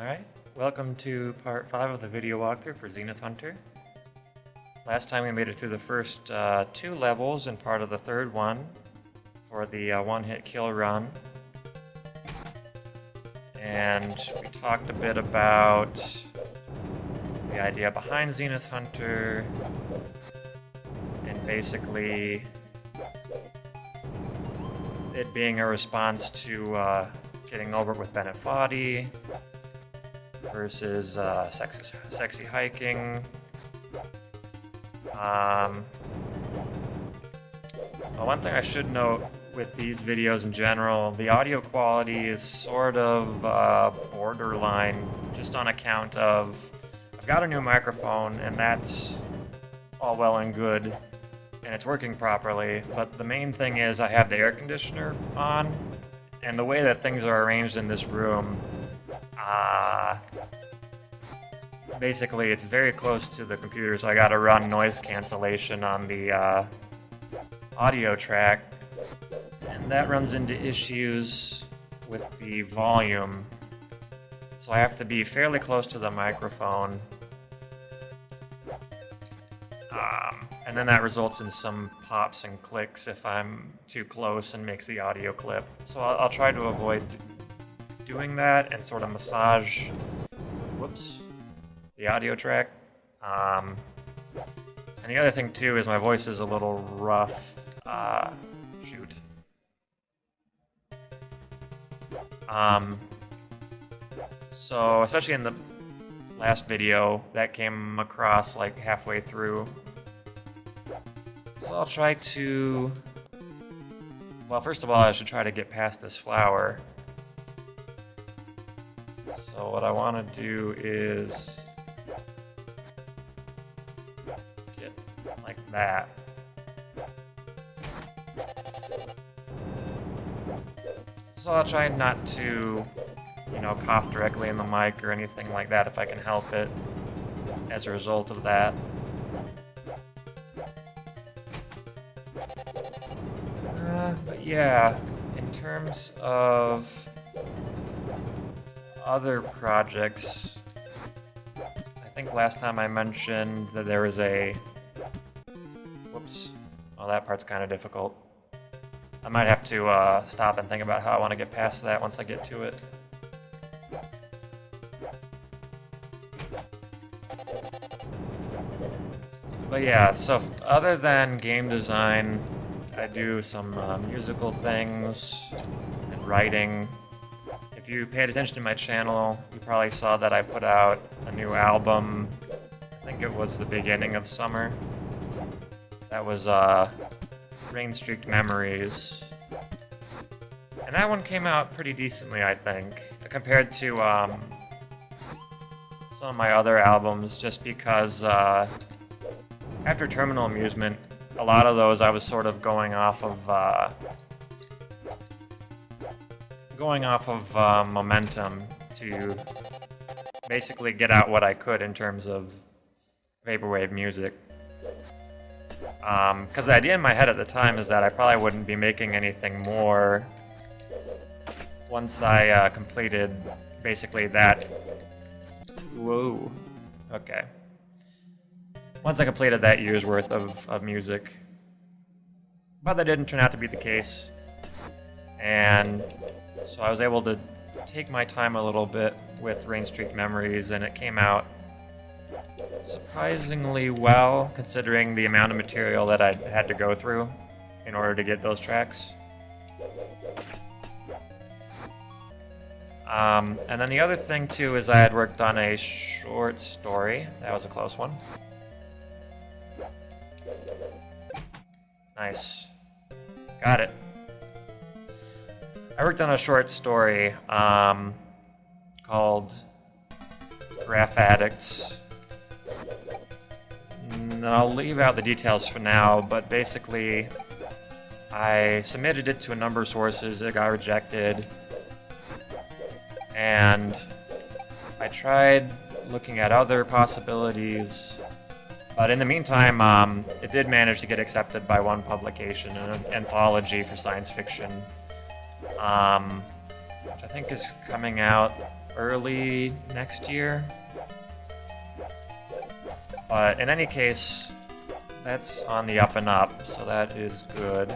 Alright, welcome to part 5 of the video walkthrough for Zenith Hunter. Last time we made it through the first 2 levels and part of the third one for the one-hit kill run. And we talked a bit about the idea behind Zenith Hunter, and basically it being a response to getting over it with Bennett Foddy versus sexy hiking. One thing I should note with these videos in general, the audio quality is sort of borderline, just on account of I've got a new microphone and that's all well and good and it's working properly, but the main thing is I have the air conditioner on, and the way that things are arranged in this room, basically it's very close to the computer, so I gotta run noise cancellation on the audio track, and that runs into issues with the volume, so I have to be fairly close to the microphone, and then that results in some pops and clicks if I'm too close and makes the audio clip. So I'll try to avoid doing that and sort of massage the audio track. And the other thing too is my voice is a little rough. So especially in the last video that came across like halfway through. So I'll try to, well, first of all I should try to get past this flower. So what I want to do is get like that. So I'll try not to, cough directly in the mic or anything like that if I can help it as a result of that. But yeah, in terms of other projects, I think last time I mentioned that there was a... well, that part's kind of difficult. I might have to stop and think about how I want to get past that once I get to it. But yeah, so other than game design, I do some musical things and writing. If you paid attention to my channel, you probably saw that I put out a new album. I think it was the beginning of summer. That was Rain-Streaked Memories. And that one came out pretty decently, I think, compared to some of my other albums, just because after Terminal Amusement, a lot of those I was sort of going off of momentum to basically get out what I could in terms of vaporwave music. Because the idea in my head at the time is that I probably wouldn't be making anything more once I completed basically that. Whoa. Okay. Once I completed that year's worth of music. But that didn't turn out to be the case. And so I was able to take my time a little bit with Rain-Streaked Memories, and it came out surprisingly well, considering the amount of material that I had to go through in order to get those tracks. And then the other thing too is I had worked on a short story. That was a close one. Nice. Got it. I worked on a short story called Graph Addicts. And I'll leave out the details for now, but basically I submitted it to a number of sources, it got rejected, and I tried looking at other possibilities, but in the meantime it did manage to get accepted by one publication, an anthology for science fiction, which I think is coming out early next year. But in any case, that's on the up and up, so that is good.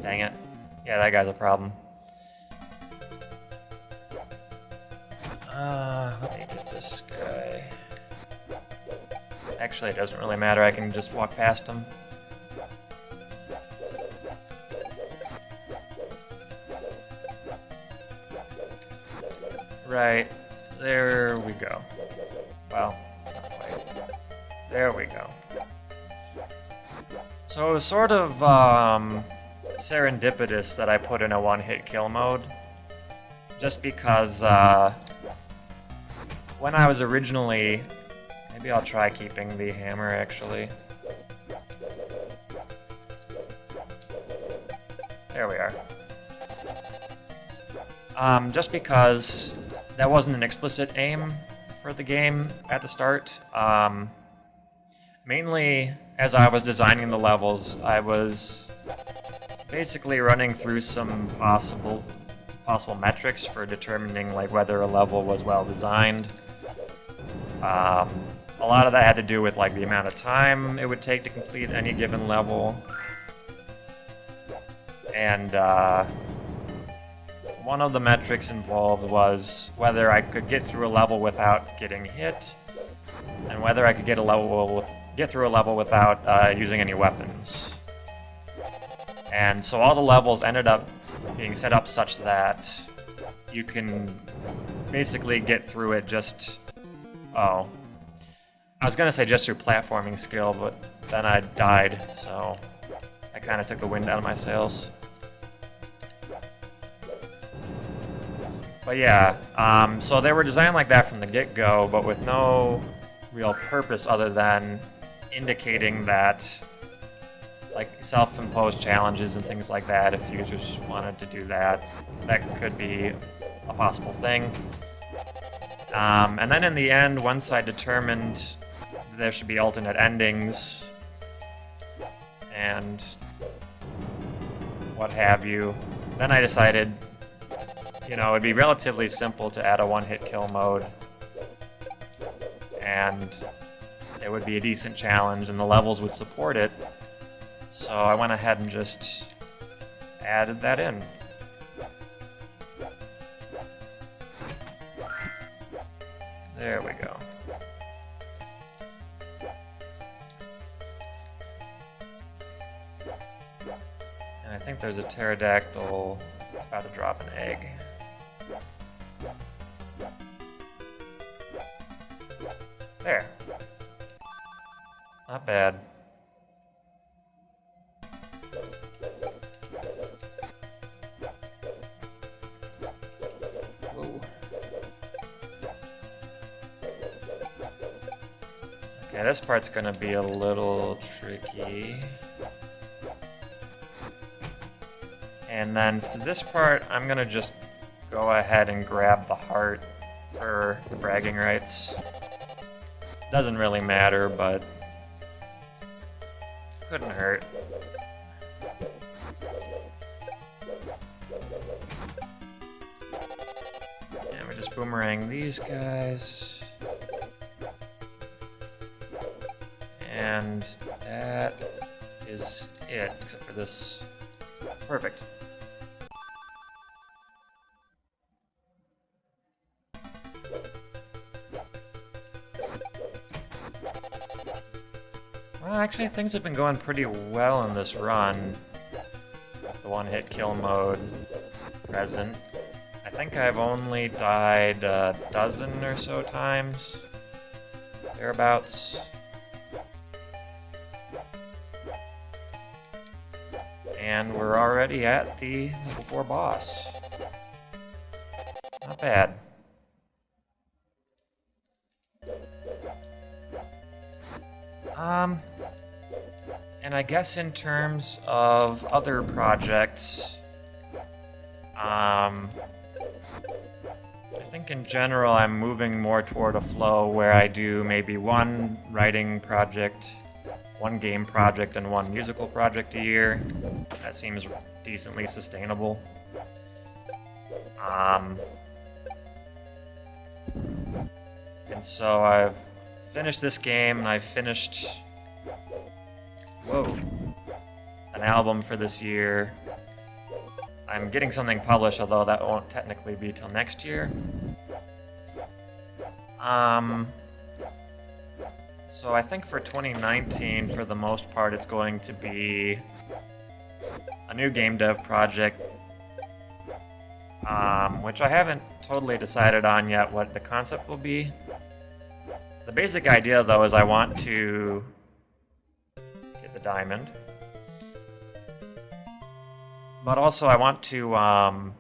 Dang it. Yeah, that guy's a problem. Let me get this guy. Actually, it doesn't really matter, I can just walk past him. Right, there we go. Well, not quite. There we go. So it was sort of serendipitous that I put in a one-hit kill mode, just because when I was originally... Maybe I'll try keeping the hammer, actually. There we are. Just because that wasn't an explicit aim for the game at the start. Mainly, as I was designing the levels, I was basically running through some possible metrics for determining like whether a level was well designed. A lot of that had to do with like the amount of time it would take to complete any given level. And one of the metrics involved was whether I could get through a level without getting hit, and whether I could get through a level without using any weapons. And so all the levels ended up being set up such that you can basically get through it just... Oh. I was gonna say just through platforming skill, but then I died, so I kind of took the wind out of my sails. But yeah, so they were designed like that from the get-go, but with no real purpose other than indicating that, like, self-imposed challenges and things like that, if users wanted to do that, that could be a possible thing. And then in the end, once I determined there should be alternate endings and what have you, then I decided, you know, it'd be relatively simple to add a one-hit kill mode, and it would be a decent challenge, and the levels would support it. So I went ahead and just added that in. There we go. And I think there's a pterodactyl that's about to drop an egg. There. Not bad. Whoa. Okay, this part's gonna be a little tricky. And then for this part, I'm gonna just go ahead and grab the heart for the bragging rights. Doesn't really matter, but couldn't hurt. And we just boomerang these guys. And that is it, except for this. Perfect. Well, actually, things have been going pretty well in this run. The one-hit kill mode present. I think I've only died a dozen or so times. Thereabouts. And we're already at the level 4 boss. Not bad. And I guess in terms of other projects, I think in general I'm moving more toward a flow where I do maybe one writing project, one game project, and one musical project a year. That seems decently sustainable. And so I've finished this game, and I've finished, an album for this year. I'm getting something published, although that won't technically be till next year. So I think for 2019, for the most part, it's going to be a new game dev project, which I haven't totally decided on yet what the concept will be. The basic idea, though, is I want to get the diamond, but also I want to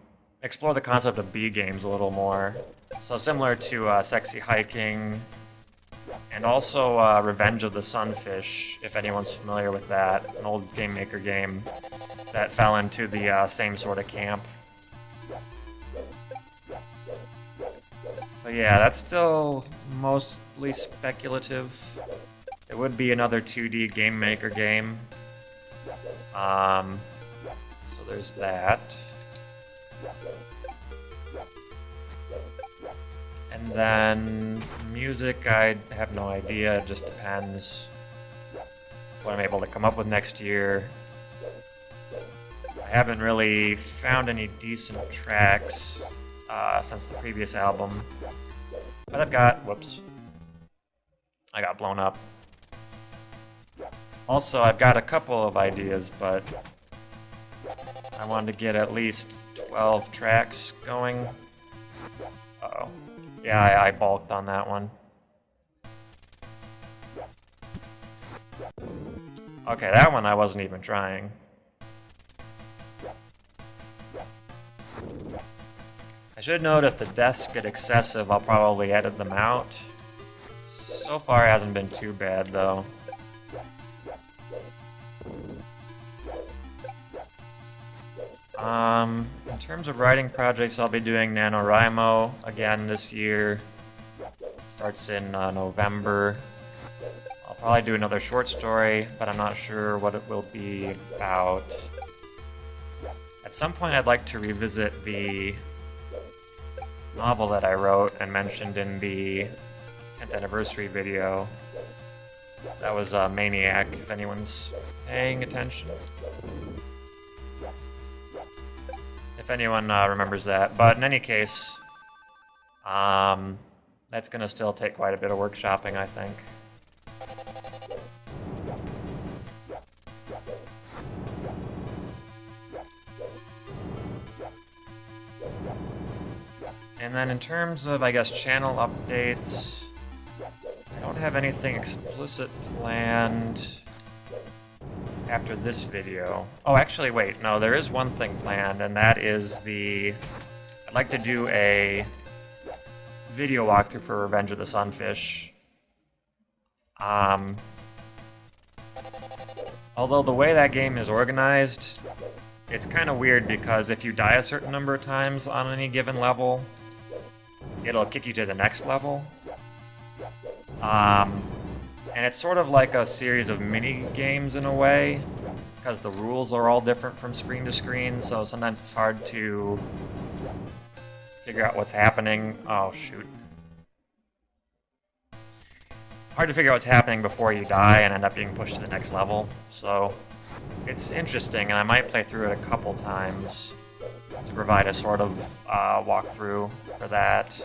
explore the concept of bee games a little more. So similar to Sexy Hiking, and also Revenge of the Sunfish, if anyone's familiar with that, an old Game Maker game that fell into the same sort of camp. But yeah, that's still mostly speculative. It would be another 2D Game Maker game. So there's that. And then music, I have no idea. It just depends what I'm able to come up with next year. I haven't really found any decent tracks since the previous album. But I've got, I got blown up. Also, I've got a couple of ideas, but I wanted to get at least 12 tracks going. Uh-oh. Yeah, I balked on that one. Okay, that one I wasn't even trying. I should note if the deaths get excessive, I'll probably edit them out. So far it hasn't been too bad, though. In terms of writing projects, I'll be doing NaNoWriMo again this year. Starts in November. I'll probably do another short story, but I'm not sure what it will be about. At some point I'd like to revisit the novel that I wrote and mentioned in the 10th anniversary video. That was Maniac, if anyone's paying attention. If anyone remembers that. But in any case, that's going to still take quite a bit of workshopping, I think. And then in terms of, I guess, channel updates, I don't have anything explicit planned after this video. Oh, actually, wait, no, there is one thing planned, and that is I'd like to do a video walkthrough for Revenge of the Sunfish. Although the way that game is organized, it's kind of weird because if you die a certain number of times on any given level, it'll kick you to the next level. And it's sort of like a series of mini games in a way, because the rules are all different from screen to screen, so sometimes it's hard to figure out what's happening. Oh, shoot. Hard to figure out what's happening before you die and end up being pushed to the next level. So it's interesting, and I might play through it a couple times to provide a sort of walkthrough for that.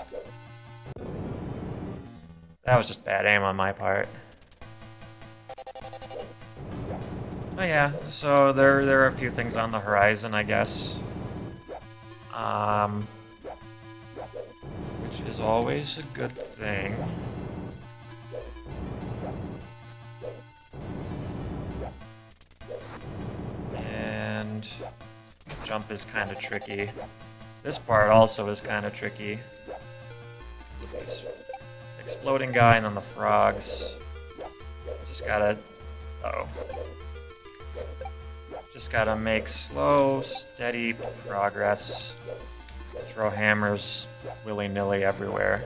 That was just bad aim on my part. Oh yeah, so there are a few things on the horizon, I guess. Which is always a good thing. And jump is kind of tricky. This part also is kind of tricky. Because of this exploding guy and then the frogs. Just gotta... Uh-oh. Just gotta make slow, steady progress. Throw hammers willy-nilly everywhere.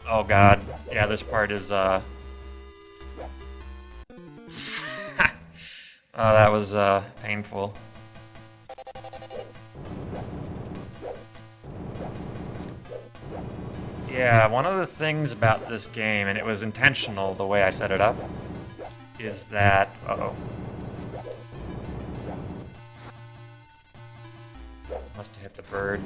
Oh god. Yeah, this part is, Oh, that was, painful. Yeah, one of the things about this game, and it was intentional the way I set it up, is that... Uh-oh. Must have hit the bird.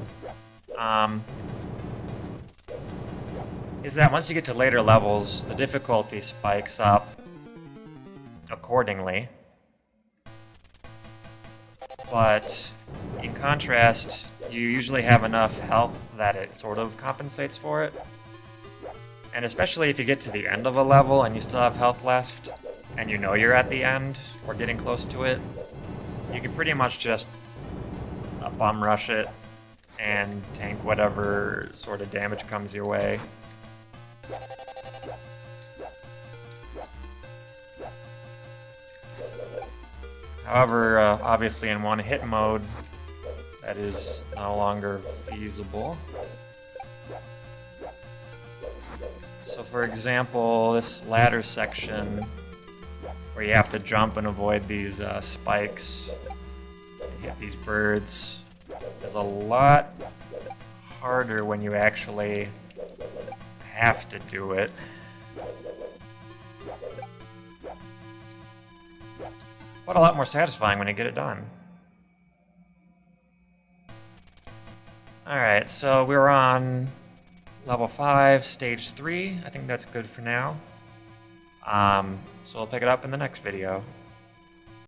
Is that once you get to later levels, the difficulty spikes up accordingly. But in contrast, you usually have enough health that it sort of compensates for it. And especially if you get to the end of a level and you still have health left, and you know you're at the end, or getting close to it, you can pretty much just bum rush it and tank whatever sort of damage comes your way. However, obviously in one-hit mode, that is no longer feasible. So for example, this ladder section, where you have to jump and avoid these spikes and hit these birds, is a lot harder when you actually have to do it. But a lot more satisfying when you get it done. Alright, so we're on level 5, stage 3. I think that's good for now. So we'll pick it up in the next video.